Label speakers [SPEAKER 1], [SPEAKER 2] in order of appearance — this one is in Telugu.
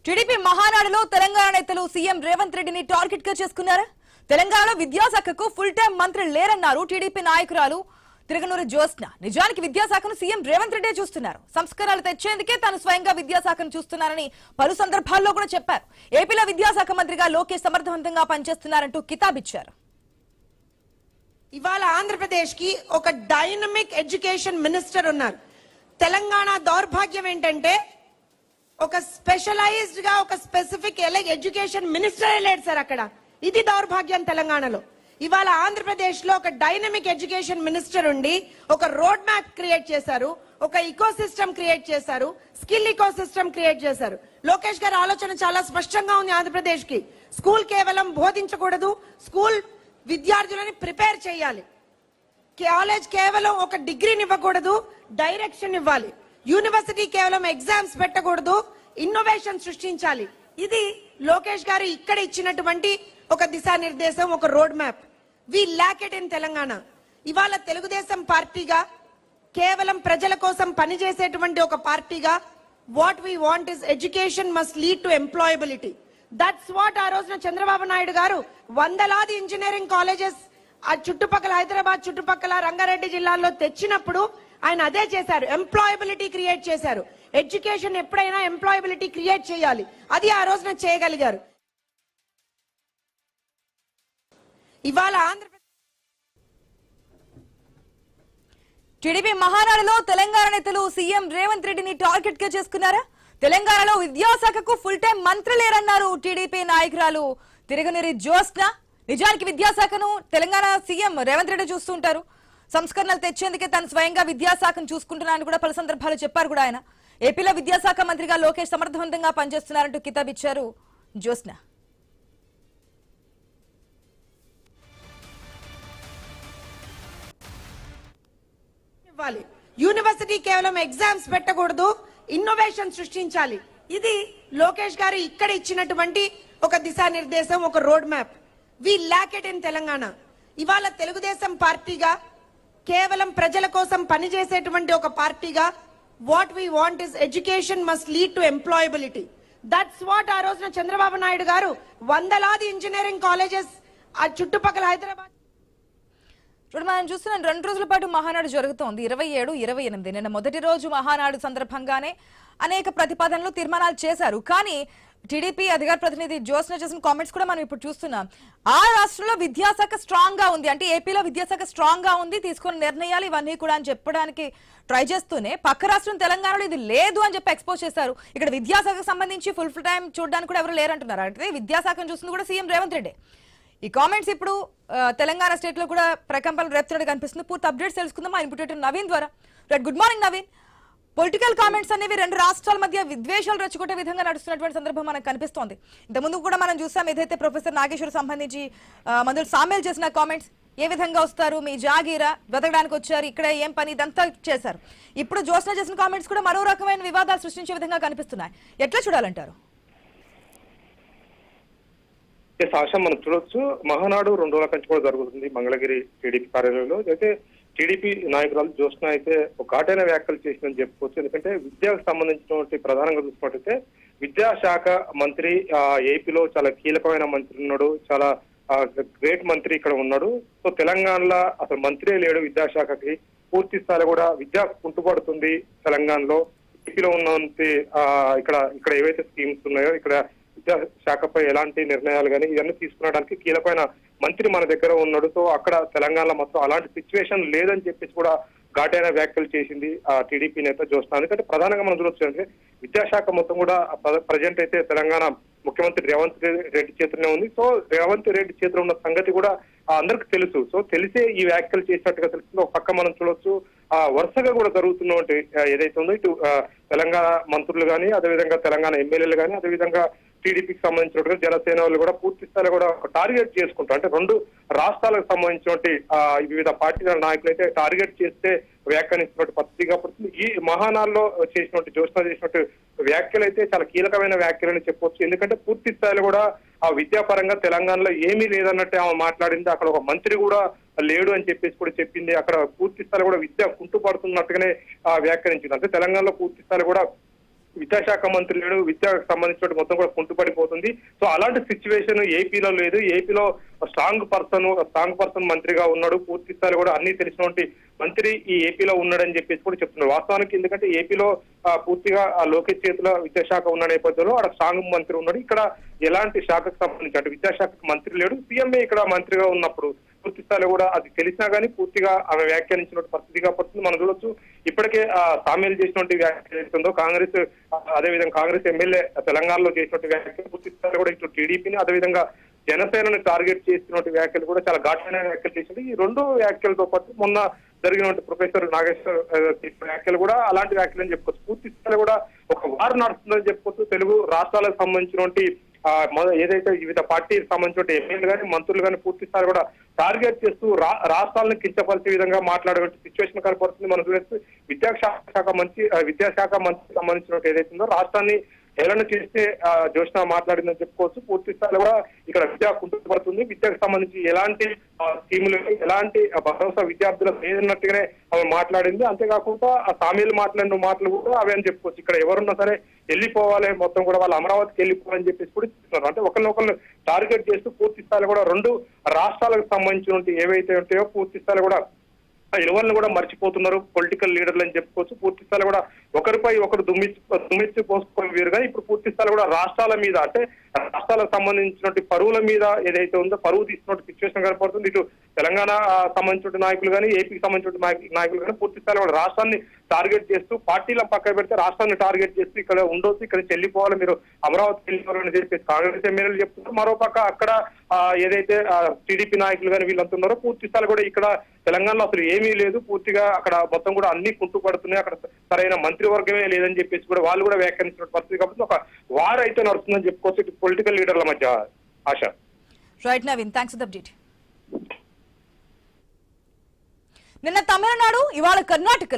[SPEAKER 1] టీడీపీ మహానాడులో తెలంగాణ నేతలు సీఎం రేవంత్ రెడ్డిని టార్గెట్ గా చేసుకున్నారు. తెలంగాణలో విద్యాశాఖకు ఫుల్ టైం మంత్రి లేరన్నారు టీడీపీ నాయకురాలు తిరుగనూరు జ్యోత్స్న. నిజానికి విద్యాశాఖను సీఎం రేవంత్ రెడ్డి చూస్తున్నారు. సంస్కరణలు తెచ్చేందుకే తాను స్వయంగా విద్యాశాఖను చూస్తున్నారని పలు సందర్భాల్లో కూడా చెప్పారు. ఏపీలో విద్యాశాఖ మంత్రిగా లోకేష్ సమర్థవంతంగా పనిచేస్తున్నారంటూ కితాబిచ్చారు.
[SPEAKER 2] ఇవాళ ఆంధ్రప్రదేశ్ కి ఒక డైనమిక్ ఎడ్యుకేషన్ మినిస్టర్ ఉన్నారు. తెలంగాణ దౌర్భాగ్యం ఏంటంటే ఒక స్పెషలైజ్డ్ గా ఒక స్పెసిఫిక్ ఎడ్యుకేషన్ మినిస్టర్ లేడు సార్ అక్కడ. ఇది దౌర్భాగ్యం తెలంగాణలో. ఇవాళ ఆంధ్రప్రదేశ్ లో ఒక డైనమిక్ ఎడ్యుకేషన్ మినిస్టర్ ఉండి ఒక రోడ్ మ్యాప్ క్రియేట్ చేశారు, ఒక ఇకో సిస్టమ్ క్రియేట్ చేశారు, స్కిల్ ఇకో సిస్టమ్ క్రియేట్ చేశారు. లోకేష్ గారి ఆలోచన చాలా స్పష్టంగా ఉంది. ఆంధ్రప్రదేశ్ కి స్కూల్ కేవలం బోధించకూడదు, స్కూల్ విద్యార్థులని ప్రిపేర్ చేయాలి. కాలేజ్ కేవలం ఒక డిగ్రీని ఇవ్వకూడదు, డైరెక్షన్ ఇవ్వాలి. యూనివర్సిటీ కేవలం ఎగ్జామ్స్ పెట్టకూడదు, ఇన్నోవేషన్ సృష్టించాలి. ఇది లోకేష్ గారు ఇక్కడ ఇచ్చినటువంటి ఒక దిశానిర్దేశం, ఒక road map. We lack it in Telangana. ఇవాళ తెలుగుదేశం పార్టీగా కేవలం ప్రజల కోసం పనిచేసేటువంటి ఒక పార్టీగా what we want is education must lead to employability. That's what ఆ రోజున చంద్రబాబు నాయుడు గారు వందలాది ఇంజనీరింగ్ కాలేజెస్ ఆ చుట్టుపక్కల హైదరాబాద్ చుట్టుపక్కల రంగారెడ్డి జిల్లాల్లో తెచ్చినప్పుడు ఆయన అదే చేశారు. ఎంప్లాయబిలిటీ క్రియేట్ చేశారు. ఎడ్యుకేషన్ ఎప్పుడైనా ఎంప్లాయబిలిటీ క్రియేట్ చేయాలి, అది ఆ రోజున చేయగలిగారు. ఇవాళ
[SPEAKER 1] టీడీపీ మహానాడులో తెలంగాణ నేతలు సీఎం రేవంత్ రెడ్డిని టార్గెట్ గా చేసుకున్నారా? తెలంగాణలో విద్యాశాఖకు ఫుల్ టైం మంత్రి లేరన్నారు టీడీపీ నాయకురాలు తిరుగనూరు జ్యోత్స్న. నిజానికి విద్యాశాఖను తెలంగాణ సీఎం రేవంత్ రెడ్డి చూస్తుంటారు. సంస్కరణలు తెచ్చేందుకే తాను స్వయంగా విద్యాశాఖను చూసుకుంటున్నారని కూడా పలు సందర్భాలు చెప్పారు కూడా ఆయన. ఏపీలో విద్యాశాఖ మంత్రిగా లోకేష్ సమర్థవంతంగా పనిచేస్తున్నారంటూ కితాబిచ్చారు జ్యోత్స్న.
[SPEAKER 2] యూనివర్సిటీ కేవలం ఎగ్జామ్స్ పెట్టకూడదు, ఇన్నోవేషన్ సృష్టించాలి. ఇది లోకేష్ గారు ఇక్కడ ఇచ్చినటువంటి ఒక దిశానిర్దేశం, ఒక road map. We lack it in Telangana. ఇవాళ తెలుగుదేశం పార్టీగా కేవలం ప్రజల కోసం పనిచేసేటువంటి ఒక పార్టీగా what we want is education must lead to employability. That's what ఆ రోజున చంద్రబాబు నాయుడు గారు వందలాది ఇంజనీరింగ్ కాలేజెస్ ఆ చుట్టుపక్కల హైదరాబాద్.
[SPEAKER 1] ఇప్పుడు మనం చూస్తున్నాం 2 రోజుల పాటు మహానాడు జరుగుతోంది. 27, 28 నిన్న మొదటి రోజు మహానాడు సందర్భంగానే అనేక ప్రతిపాదనలు తీర్మానాలు చేశారు. కానీ టీడీపీ అధికార ప్రతినిధి జ్యోత్స్న చేసిన కామెంట్స్ కూడా మనం ఇప్పుడు చూస్తున్నాం. ఆ రాష్ట్రంలో విద్యాశాఖ స్ట్రాంగ్ గా ఉంది, అంటే ఏపీలో విద్యాశాఖ స్ట్రాంగ్ గా ఉంది, తీసుకున్న నిర్ణయాలు ఇవన్నీ కూడా అని చెప్పడానికి ట్రై చేస్తూనే పక్క రాష్ట్రం తెలంగాణలో ఇది లేదు అని చెప్పి ఎక్స్పోజ్ చేశారు. ఇక్కడ విద్యాశాఖకు సంబంధించి ఫుల్ టైం చూడడానికి కూడా ఎవరు లేరంటున్నారు. అంటే విద్యాశాఖను చూస్తుంది కూడా సీఎం రేవంత్ రెడ్డి. ఈ కామెంట్స్ ఇప్పుడు తెలంగాణ స్టేట్ లో కూడా ప్రకంపనలు రేపుతున్నట్టు కనిపిస్తుంది. పూర్తి అప్డేట్స్ తెలుసుకుందాం మా ఇన్పుటర్ నవీన్ ద్వారా. Good morning Naveen. Political comments అనేవి 2 రాష్ట్రాల మధ్య విద్వేషాలు రెచ్చగొట్టే విధంగా నడుస్తున్నటువంటి సందర్భం మనకు కనిపిస్తోంది. ఇంతకుముందు కూడా మనం చూసాం, ఏదైతే ప్రొఫెసర్ నాగేశ్వర్ సంబంధించి మందులు సామేల్ చేసిన కామెంట్స్, ఏ విధంగా వస్తారు, మీ జాగీరా వెతకడానికి వచ్చారు, ఇక్కడ ఏం పని, ఇదంతా చేశారు. ఇప్పుడు జ్యోత్స్న చేసిన కామెంట్స్ కూడా మరో రకమైన వివాదాలు సృష్టించే విధంగా కనిపిస్తున్నాయి. ఎట్లా చూడాలంటారు?
[SPEAKER 3] సాక్ష్యం మనం చూడొచ్చు. మహానాడు 2 రోజుల కంచి కూడా జరుగుతుంది మంగళగిరి టీడీపీ కార్యాలయంలో. అయితే టీడీపీ నాయకురాలు జ్యోత్స్న అయితే ఒక ఘాటైన వ్యాఖ్యలు చేసిందని చెప్పుకోవచ్చు. ఎందుకంటే విద్యకు సంబంధించినటువంటి ప్రధానంగా చూసుకున్నట్టయితే విద్యాశాఖ మంత్రి ఏపీలో చాలా కీలకమైన మంత్రి ఉన్నాడు, చాలా గ్రేట్ మంత్రి ఇక్కడ ఉన్నాడు. సో తెలంగాణలో అసలు మంత్రే లేడు విద్యాశాఖకి. పూర్తి స్థాయిలో కూడా విద్య కుంటుపడుతుంది తెలంగాణలో. ఏపీలో ఉన్నంత ఇక్కడ ఏవైతే స్కీమ్స్ ఉన్నాయో ఇక్కడ విద్యాశాఖపై ఎలాంటి నిర్ణయాలు కానీ ఇవన్నీ తీసుకురావడానికి కీలకమైన మంత్రి మన దగ్గర ఉన్నాడు. సో అక్కడ తెలంగాణలో మొత్తం అలాంటి సిచ్యువేషన్ లేదని చెప్పేసి కూడా ఘాటైన వ్యాఖ్యలు చేసింది ఆ టీడీపీ నేత జ్యోత్స్న. ఎందుకంటే ప్రధానంగా మనం చూడొచ్చు అంటే విద్యాశాఖ మొత్తం కూడా ప్రజెంట్ అయితే తెలంగాణ ముఖ్యమంత్రి రేవంత్ రెడ్డి చేతిలోనే ఉంది. సో రేవంత్ రెడ్డి చేతిలో ఉన్న సంగతి కూడా అందరికి తెలుసు. సో తెలిసే ఈ వ్యాఖ్యలు చేసినట్టుగా తెలుస్తుంది. ఒక పక్క మనం చూడొచ్చు వరుసగా కూడా జరుగుతున్నటువంటి ఏదైతే ఉందో ఇటు తెలంగాణ మంత్రులు కానీ, అదేవిధంగా తెలంగాణ ఎమ్మెల్యేలు కానీ, అదేవిధంగా టీడీపీకి సంబంధించినటువంటి జనసేన వాళ్ళు కూడా పూర్తి స్థాయిలో కూడా టార్గెట్ చేసుకుంటారు. అంటే 2 రాష్ట్రాలకు సంబంధించినటువంటి వివిధ పార్టీల నాయకులు అయితే టార్గెట్ చేస్తే వ్యాఖ్యానిస్తున్నట్టు పద్ధతిగా పడుతుంది. ఈ మహానాల్లో చేసినట్టు జ్యోత్స్న చేసినట్టు వ్యాఖ్యలు అయితే చాలా కీలకమైన వ్యాఖ్యలని చెప్పొచ్చు. ఎందుకంటే పూర్తి స్థాయిలో కూడా ఆ విద్యాపరంగా తెలంగాణలో ఏమీ లేదన్నట్టు ఆమె మాట్లాడింది. అక్కడ ఒక మంత్రి కూడా లేడు అని చెప్పేసి కూడా చెప్పింది. అక్కడ పూర్తి స్థాయిలో కూడా విద్య కుంటుపడుతున్నట్టుగానే వ్యాఖ్యానించింది. అంటే తెలంగాణలో పూర్తి స్థాయిలో కూడా విద్యాశాఖ మంత్రి లేడు, విద్యకు సంబంధించిన మొత్తం కూడా కుంటుపడిపోతుంది. సో అలాంటి సిచ్యువేషన్ ఏపీలో లేదు. ఏపీలో స్ట్రాంగ్ పర్సన్ మంత్రిగా ఉన్నాడు. పూర్తి స్థాయిలో కూడా అన్ని తెలిసినటువంటి మంత్రి ఈ ఏపీలో ఉన్నాడని చెప్పేసి కూడా చెప్తున్నారు. వాస్తవానికి ఎందుకంటే ఏపీలో పూర్తిగా లోకేష్ చేతిలో విద్యాశాఖ ఉన్న నేపథ్యంలో అక్కడ స్ట్రాంగ్ మంత్రి ఉన్నాడు. ఇక్కడ ఎలాంటి శాఖకు సంబంధించి అంటే విద్యాశాఖకు మంత్రి లేడు. సీఎంఏ ఇక్కడ మంత్రిగా ఉన్నప్పుడు పూర్తి స్థాయిలో కూడా అది తెలిసినా కానీ పూర్తిగా ఆమె వ్యాఖ్యానించిన పరిస్థితిగా పడుతుంది. మనం చూడొచ్చు ఇప్పటికే సామీలు చేసినటువంటి వ్యాఖ్య ఏస్తుందో కాంగ్రెస్, అదేవిధంగా కాంగ్రెస్ ఎమ్మెల్యే తెలంగాణలో చేసినటువంటి వ్యాఖ్యలు పూర్తి స్థాయిలో కూడా ఇటు టీడీపీని అదేవిధంగా జనసేనని టార్గెట్ చేసినటువంటి వ్యాఖ్యలు కూడా చాలా ఘాటైన వ్యాఖ్యలు చేసింది. ఈ రెండు వ్యాఖ్యలతో పాటు మొన్న జరిగినటువంటి ప్రొఫెసర్ నాగేశ్వర్ వ్యాఖ్యలు కూడా అలాంటి వ్యాఖ్యలు అని చెప్పుకోవచ్చు. పూర్తి స్థాయిలో కూడా ఒక వారు నడుస్తుందని చెప్పుకోవచ్చు. తెలుగు రాష్ట్రాలకు సంబంధించినటువంటి ఏదైతే వివిధ పార్టీకి సంబంధించిన ఎమ్మెల్యేలు కానీ మంత్రులు కానీ పూర్తి స్థాయి కూడా టార్గెట్ చేస్తూ రాష్ట్రాలను కించపరిచే విధంగా మాట్లాడే సిచ్యువేషన్ కనపడుతుంది. మనం చూస్తే విద్యాశాఖ మంత్రి సంబంధించిన ఏదైతే ఉందో రాష్ట్రాన్ని హేళన చేస్తే జోష్న మాట్లాడిందని చెప్పుకోవచ్చు. పూర్తి స్థాయిలో కూడా ఇక్కడ విద్య కుంటుపడుతుంది. విద్యకు సంబంధించి ఎలాంటి స్కీములు ఎలాంటి భరోసా విద్యార్థులకు లేదన్నట్టుగానే ఆమె మాట్లాడింది. అంతేకాకుండా ఆ సామీలు మాట్లాడిన మాటలు కూడా అవే అని చెప్పుకోవచ్చు. ఇక్కడ ఎవరున్నా సరే వెళ్ళిపోవాలి, మొత్తం కూడా వాళ్ళు అమరావతికి వెళ్ళిపోవాలని చెప్పేసి కూడా చెప్తున్నారు. అంటే ఒకరినొకరిని టార్గెట్ చేస్తూ పూర్తి స్థాయిలో కూడా రెండు రాష్ట్రాలకు సంబంధించినటువంటి ఏవైతే ఉంటాయో పూర్తి స్థాయిలో కూడా ఇరువులను కూడా మర్చిపోతున్నారు పొలిటికల్ లీడర్లు అని చెప్పుకోవచ్చు. పూర్తి స్థాయిలో కూడా ఒకరిపై ఒకరు దుమ్మిచ్చి పోసుకొని వీరుగా ఇప్పుడు పూర్తి స్థాయిలో కూడా రాష్ట్రాల మీద అంటే రాష్ట్రాలకు సంబంధించినటువంటి పరువుల మీద ఏదైతే ఉందో పరువు తీసుకున్న సిచ్యువేషన్ కనపడుతుంది. ఇటు తెలంగాణ సంబంధించిన నాయకులు కానీ ఏపీకి సంబంధించిన నాయకులు కానీ పూర్తి స్థాయిలో కూడా రాష్ట్రాన్ని టార్గెట్ చేస్తూ పార్టీలను పక్కన పెడితే రాష్ట్రాన్ని టార్గెట్ చేస్తూ ఇక్కడ ఉండొచ్చు, ఇక్కడ చెల్లిపోవాలి, మీరు అమరావతికి వెళ్ళిపోవాలని చెప్పేసి కాంగ్రెస్ ఎమ్మెల్యేలు చెప్తున్నారు. మరోపక్క అక్కడ ఏదైతే టీడీపీ నాయకులు కానీ వీళ్ళంతా ఉన్నారో పూర్తి స్థాయిలో కూడా ఇక్కడ తెలంగాణలో అసలు ఏమీ లేదు, పూర్తిగా అక్కడ మొత్తం కూడా అన్ని కుంటుపడుతున్నాయి, అక్కడ సరైన మంత్రివర్గమే లేదని చెప్పేసి కూడా వాళ్ళు కూడా వ్యాఖ్యానించిన పరిస్థితి. కాబట్టి ఒక వార్ అయితే నడుస్తుందని చెప్పుకోవచ్చు పొలిటికల్ లీడర్ల మధ్య. ఆశ.
[SPEAKER 1] Right Naveen, thanks for the update. నిన్న తమిళనాడు, ఇవాళ కర్ణాటక